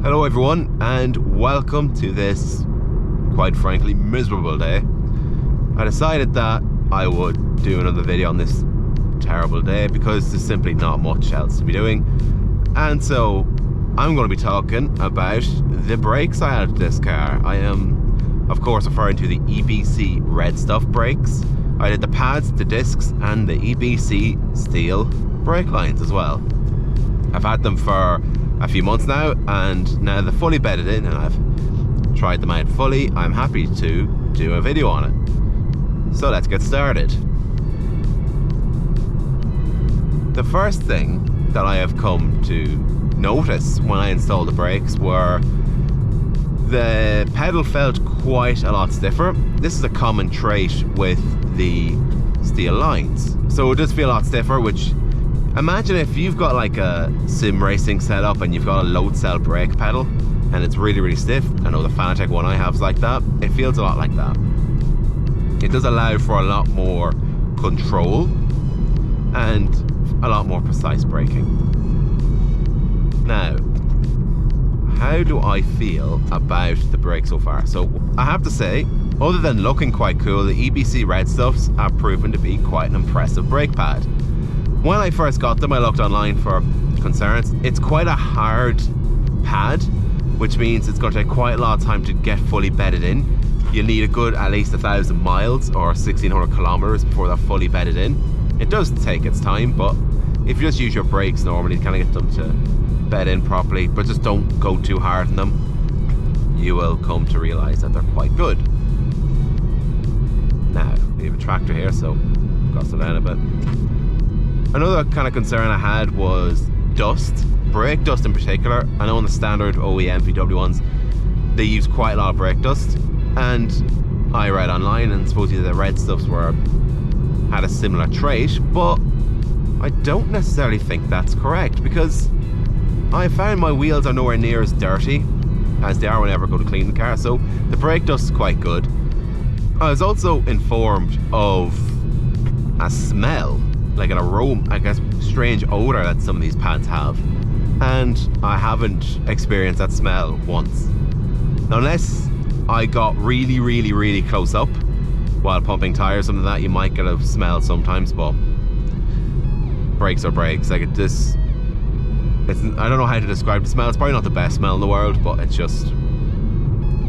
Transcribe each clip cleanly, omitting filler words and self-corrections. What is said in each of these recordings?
Hello everyone, and welcome to this, quite frankly, miserable day. I decided that I would do another video on this terrible day because there's simply not much else to be doing. And so I'm going to be talking about the brakes I had to this car. I am, of course, referring to the EBC redstuff brakes. I did the pads, the discs, and the EBC steel brake lines as well. I've had them for a few months now, and now they're fully bedded in and I've tried them out fully. I'm happy to do a video on it. So let's get started. The first thing that I have come to notice when I installed the brakes were the pedal felt quite a lot stiffer. This is a common trait with the steel lines. So it does feel a lot stiffer, which, imagine if you've got like a sim racing setup and you've got a load cell brake pedal and it's really stiff. I know the Fanatec one I have is like that. It feels a lot like that. It does allow for a lot more control and a lot more precise braking. Now, how do I feel about the brake so far? So I have to say, other than looking quite cool, the EBC redstuffs have proven to be quite an impressive brake pad. When I first got them, I looked online for concerns. It's quite a hard pad, which means it's going to take quite a lot of time to get fully bedded in. You'll need a good at least 1,000 miles or 1,600 kilometers before they're fully bedded in. It does take its time, but if you just use your brakes normally to kind of get them to bed in properly, but just don't go too hard on them, you will come to realize that they're quite good. Now, we have a tractor here, so I've got to slow down a bit. Another kind of concern I had was dust, brake dust in particular. I know in the standard OEM VW ones, they use quite a lot of brake dust, and I read online and supposedly the redstuffs had a similar trait, but I don't necessarily think that's correct, because I found my wheels are nowhere near as dirty as they are whenever I go to clean the car, so the brake dust is quite good. I was also informed of a smell, like an aroma, I guess, strange odor that some of these pads have, and I haven't experienced that smell once. Now, unless I got really close up while pumping tires, something that you might get a smell sometimes, but brakes are brakes. Like I don't know how to describe the smell. It's probably not the best smell in the world, but it's just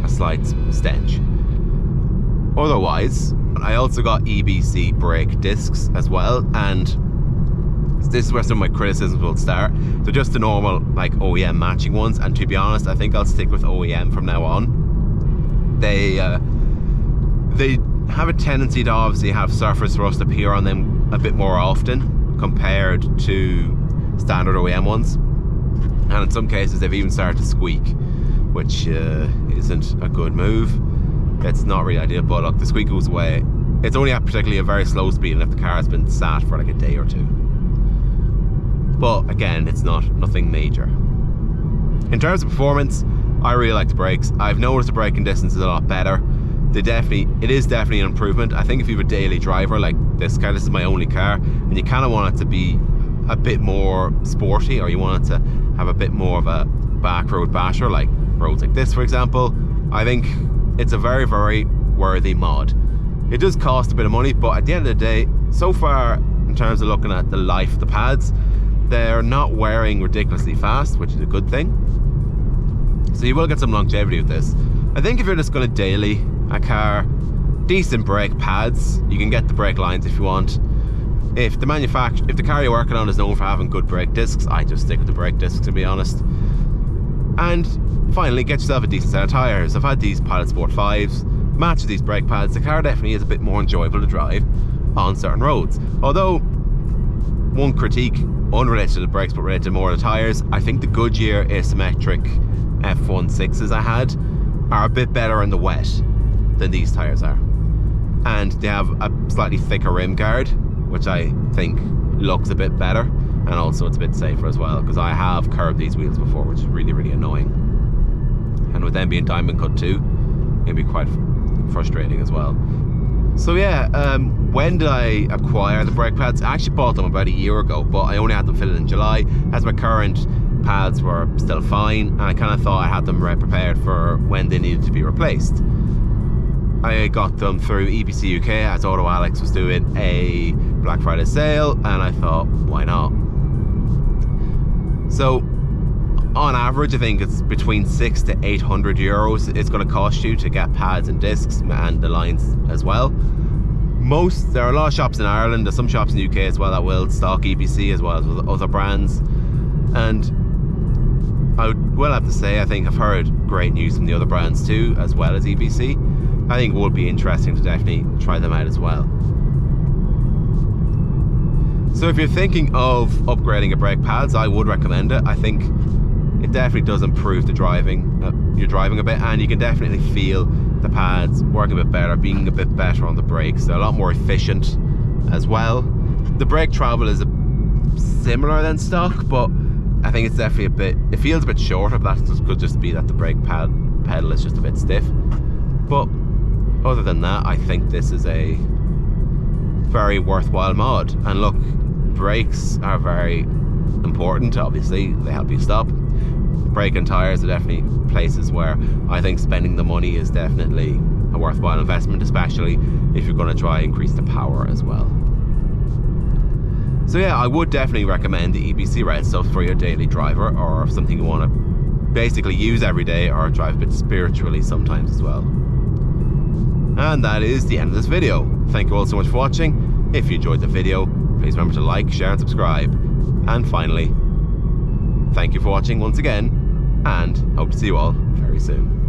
a slight stench. Otherwise, I also got EBC brake discs as well, and this is where some of my criticisms will start. They're just the normal like OEM matching ones, and to be honest, I think I'll stick with OEM from now on. They have a tendency to obviously have surface rust appear on them a bit more often compared to standard OEM ones, and in some cases they've even started to squeak, which isn't a good move. It's not really ideal, but look, the squeak goes away. It's only at particularly a very slow speed and if the car has been sat for like a day or two. But again, it's nothing major. In terms of performance, I really like the brakes. I've noticed the braking distance is a lot better. It is definitely an improvement. I think if you have a daily driver like this car, this is my only car, and you kind of want it to be a bit more sporty, or you want it to have a bit more of a back road basher, like roads like this for example, I think it's a very worthy mod. It does cost a bit of money, but at the end of the day, so far in terms of looking at the life of the pads, they're not wearing ridiculously fast, which is a good thing. So you will get some longevity with this. I think if you're just going to daily a car, decent brake pads, you can get the brake lines if you want. If the car you're working on is known for having good brake discs, I just stick with the brake discs, to be honest. And finally, get yourself a decent set of tyres. I've had these Pilot Sport 5s, match these brake pads. The car definitely is a bit more enjoyable to drive on certain roads. Although, one critique, unrelated to the brakes but related more to the tyres, I think the Goodyear asymmetric F16s I had are a bit better in the wet than these tyres are. And they have a slightly thicker rim guard, which I think looks a bit better, and also it's a bit safer as well, because I have curved these wheels before, which is really annoying. And with them being diamond cut too, it'd be quite frustrating as well. So yeah, when did I acquire the brake pads? I actually bought them about a year ago, but I only had them fitted in July, as my current pads were still fine, and I kind of thought I had them prepared for when they needed to be replaced. I got them through EBC UK as Auto Alex was doing a Black Friday sale, and I thought, why not? So on average, I think it's between 600 to 800 euros it's going to cost you to get pads and discs and the lines as well. There are a lot of shops in Ireland, there's some shops in the UK as well that will stock EBC as well as other brands, and I will have to say I think I've heard great news from the other brands too, as well as EBC. I think it would be interesting to definitely try them out as well. So if you're thinking of upgrading your brake pads, I would recommend it. I think it definitely does improve the your driving a bit, and you can definitely feel the pads working a bit better, being a bit better on the brakes. They're a lot more efficient as well. The brake travel is similar than stock, but I think it's definitely it feels a bit shorter, but that could just be that the brake pedal is just a bit stiff. But other than that, I think this is a very worthwhile mod. And look, brakes are very important, obviously, they help you stop. Brake and tyres are definitely places where I think spending the money is definitely a worthwhile investment, especially if you're going to try and increase the power as well. So yeah, I would definitely recommend the EBC redstuff for your daily driver, or something you want to basically use every day or drive a bit spiritually sometimes as well. And that is the end of this video. Thank you all so much for watching. If you enjoyed the video, please remember to like, share and subscribe. And finally, thank you for watching once again, and hope to see you all very soon.